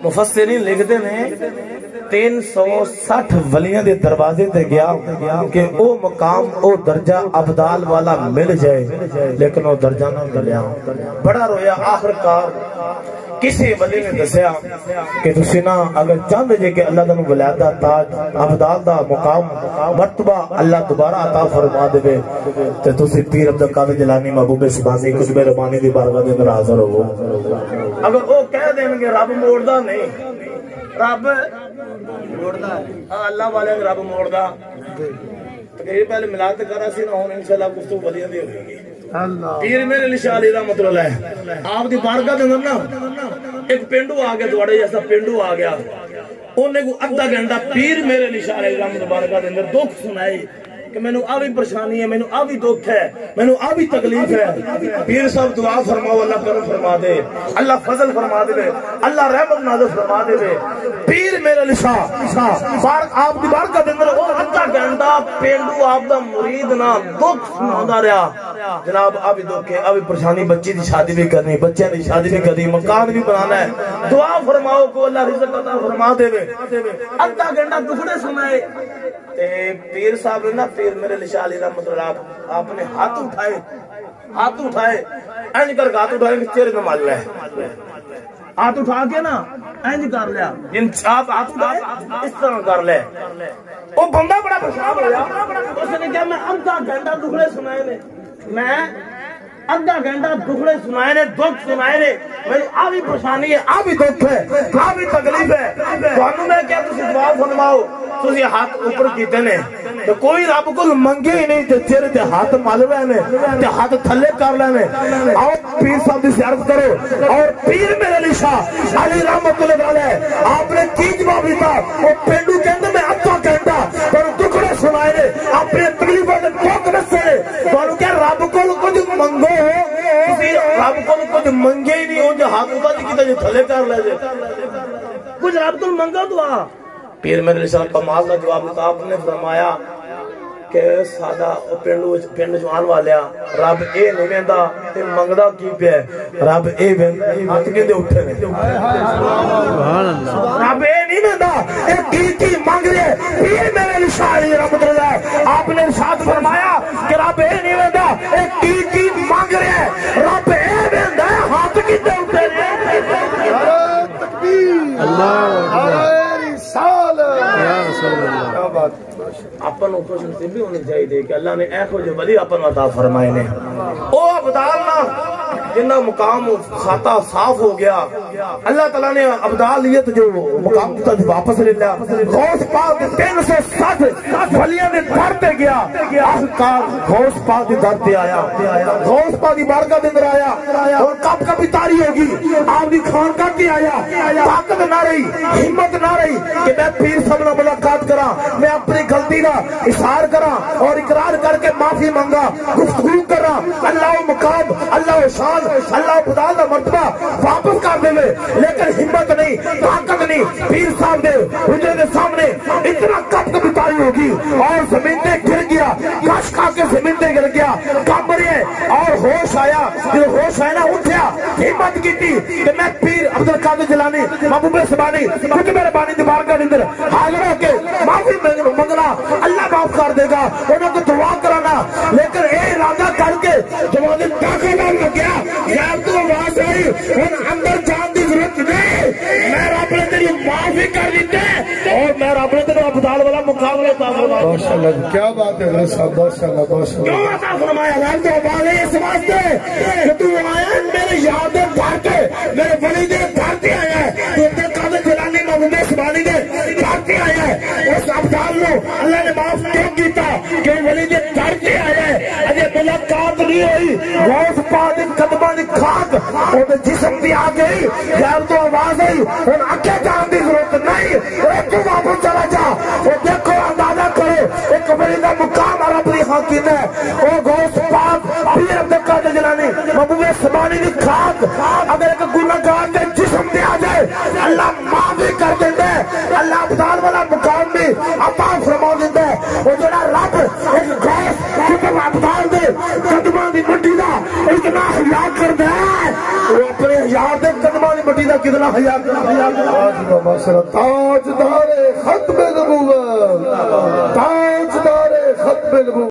मुफस्सिरीन लिखते ने 360 वलियां दे दरवाजे ते गया कि ओ मकाम ओ दर्जा अब्दाल वाला मिल जाए, लेकिन वो दर्जा ना मिलिया। बड़ा रोया। आखिरकार किसी वली ने दसिया कि तुसी ना अगर चाहते जे कि अल्लाह तुहानू वलायत दा ताज अब्दाल दा मुकाम मर्तबा अल्लाह दोबारा अता फरमा देवे ते तुसी पीर अब्दुल कादिर जिलानी महबूब सुभानी कुतुब रबानी दी बारगाह दे अंदर हाजिर होवो। अगर वो कह देंगे रब मोड़दा नहीं, रब मोड़दा है, अल्लाह वाले रब मोड़दा। तकरीर पहले मिलाद करा सी ना, हुन इंशाअल्लाह गुफ्तगू वलियां दी होगी। पीर मेरे निशाली दा मतलब है आप दी बारगाह दे अंदर ना एक पेंडू आ गया, थोड़े जैसा पेंडू आ गया, उन्हें को अद्धा घंटा पीर मेरे निशाली दा बारगाह दे अंदर दुख सुनाई कि मैनू आ भी परेशानी है, मैनू आ भी दुख है, मैनू आ भी तकलीफ है। पीर साहब दुआ फरमाओ, अल्लाह करम फरमा दे, अल्लाह फजल फरमा दे, अल्लाह रहमत नाज़िल फरमा दे। पीर मेरे लिशा बार आप दी बारगाह दे अंदर और अद्धा घंटा पेंडू आप दा मुरीद ना दुख सुनांदा रहा। जनाब आ भी दुख है, आ भी परेशानी, बच्ची दी शादी भी करनी, बच्चों की शादी भी करनी, मकान भी बनाना है, दुआ फरमाओ को अल्लाह रिज़्क़ अता फरमा देवे। अद्धा घंटा दुखड़े सुनाए ते पीर साहब ने ना, पीर मेरे लिशाली का मतलब आपने हाथ उठाए, हाथ उठाए इंज कर, हाथ उठाए चेहरे में मल लिया, हाथ उठा के ना इंज कर लिया, जिन आप हाथ उठाए इस तरह कर ले। वो बंदा बड़ा परेशान हो गया, उसने कहा मैं अद्धा घंटा दुखड़े सुनाए ने, मैं अद्धा घंटा दुखड़े सुनाए ने, दुख सुनाए ने, मेरी आ भी परेशानी है, आ भी दुख है, आ भी तकलीफ है। थानू मैं क्या तुसी दुआ फरमाओ, तुसी हाथ ऊपर कीते ने तो कोई रब को मंगे ही नहीं, ते चेहरे ते हाथ मल रहे ने ते हाथ थल्ले कर लेने। आओ पीर साहब की ज़ियारत करो। और पीर मेरे लिशा अली रहमतुल्लाह अलैह आपने की जवाब दिता, वो पेंडू कहंदे मैं अद्धा घंटा पर दुखड़े सुनाए ने, अपने तकलीफां दे दुख दसे ने। तुहानू क्या रब को कुछ मंगो, रब को कुछ मंगे ही नहीं हो, जो हाथ उठा दी जो थले कर ले, कुछ रब को मंगो दुआ। पीर मेरे निशान कमाल का जवाब आपने फरमाया कि सादा पिंड जवान वालिया रब ए नहीं वेंदा ते मंगदा की पे, रब ए हाथ कहंदे उठे ने, सुभान अल्लाह, रब ए नहीं वेंदा ए की मांग रहे। पीर मेरे निशान रहमतुल्लाह आपने इरशाद फरमाया कि रब ए नहीं वेंदा ए की मांग रहे, रब ए वेंदा हाथ किते उठे ने। तकबीर, अल्लाह अपन कोशिश भी होनी चाहिए कि अल्लाह ने ऐहो जो वली अपन अता फरमाए ने, ओ अब्दाल ना जिन्ना मुकाम खाता साफ हो गया, अल्लाह ताला ने अब्दालियत जो मुकाम तक वापस ले लिया। गौस पाक 360 वलियां दे दर पे गया, आखिरकार गौस पाक दे दर पे आया, गौस पाक दी बारगाह दे अंदर आया और कब कभी तारी होगी आप दी खानका के आया, ताकत ना रही, हिम्मत ना रही कि मैं पीर साहब नाल मुलाकात करा, मैं अपनी गलती का इजहार करा और इकरार करके माफी मंगा, गुफ्तगू करा, अल्लाह मुकाम, अल्लाह शान, अल्लाह खुदा का मर्तबा वापस कर देवे, लेकिन हिम्मत नहीं, ताकत नहीं। पीर साहब दे हुजरे के सामने इतना कप बिताई होगी और जमीन पे गिर गया, कश खा के जमीन पे गिर गया, कांप रहे और होश आया, जब होश आया ना उठा, हिम्मत की कि मैं पीर अब्दुल कादिर जिलानी महबूब सुभानी कुतुब रबानी दी बारगाह के अंदर हाजिर होके माफी मंगना, अल्लाह माफ कर देगा, उन्होंने दुआ कराना। लेकिन ये इरादा करके जब दाखिल हो गया यार तो आवाज आई अंदर जान की जरूरत नहीं, मैं रब ने तेरी माफी कर दी और मैं रब ने तेरे अब्दाल वाला मुकाबला माशाअल्लाह, क्या बात है माशाअल्लाह, क्यों अता फरमाया यार तो आवाज है इस वास्ते कि तू आया मेरे याद दे घर पे, मेरे वली दे घर पे आया है, तू अब्दुल कादिर जिलानी महबूब सुभानी दे घर पे आया है। उस अब्दाल नो अल्लाह ने माफ क्यों किया कि वली दे घर पे आया है, अजे मुलाकात नहीं हुई, गौस पाक दे कदमां दी खाक ओदे जिस्म दी आ गई, यार तो आवाज आई हुन अगे जान दी जरूरत नहीं, तू वापस चला जा। वो देखो अंदाजा करो एक वली दा मुकाम और अपनी हकीम है, ओ गौस पाक पीर अब्दुल कादिर जिलानी महबूब सुभानी दी खाक अगर एक गुनाहगार दे जिस्म दे आ जाए अल्लाह माफ भी कर देता है, अल्लाह अब्दाल वाला मुकाम भी अता फरमा देता है। वो जड़ा रब एक गौस कुतुब अब्दाल दे इतना हिला कर दे, वो अपने यार दे कदमां दी मट्टी दा कितना ذرا حیا کرو تاجدار ختم نبوت، تاجدار ختم نبوت.